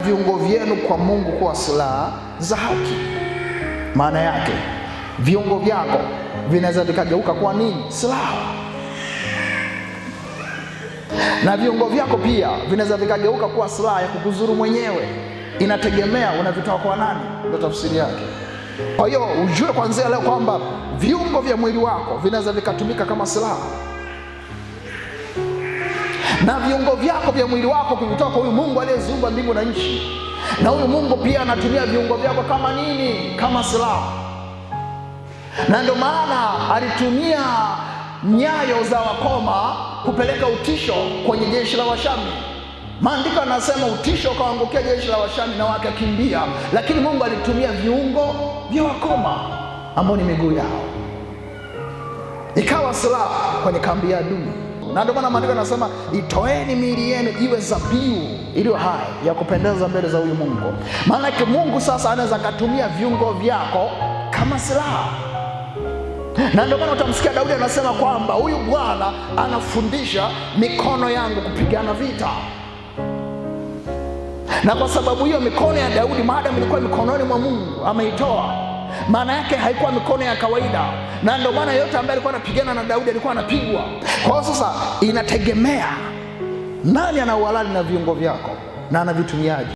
viungo vyenu kwa Mungu kuwa silaha za haki. Maana yake viungo vyako vinaweza vikageuka kuwa nini? Silaha. Na viungo vyako pia vinaweza vikageuka kuwa silaha ya kukuzuru mwenyewe. Inategemea unavitoa kwa nani, ndio tafsiri yake. Kwa hiyo ujue kuanzia leo kwamba viungo vya mwili wako vinaweza vikatumika kama silaha, na viungo vyako vya mwili wako kuvitoa kwa huyu Mungu aliyeziumba mbingu na nchi. Na huyu Mungu pia anatumia viungo vyako kama nini? Kama silaha. Na ndio maana alitumia nyayo za wakoma kupeleka utisho kwenye jeshi la Washami. Maandiko yanasema utisho ukaangukia jeshi la Washami na wakakimbia, lakini Mungu alitumia viungo vya wakoma ambao ni miguu yao, ikawa silaha kwenye kambi ya adui. Na ndio maana maandiko yanasema itoeni miili yenu iwe dhabihu iliyo hai ya kupendeza mbele za huyu Mungu. Maana yake Mungu sasa anaweza akatumia viungo vyako kama silaha. Na ndio maana utamsikia Daudi anasema kwamba huyu Bwana anafundisha mikono yangu kupigana vita. Na kwa sababu hiyo mikono ya Daudi maadamu ilikuwa mikononi mwa Mungu, ameitoa, maana yake haikuwa mikono ya kawaida. Na ndio maana yote ambaye alikuwa anapigana na Daudi alikuwa anapigwa. Kwa hiyo sasa inategemea nani ana uhalali na viungo vyako na anavitumiaje.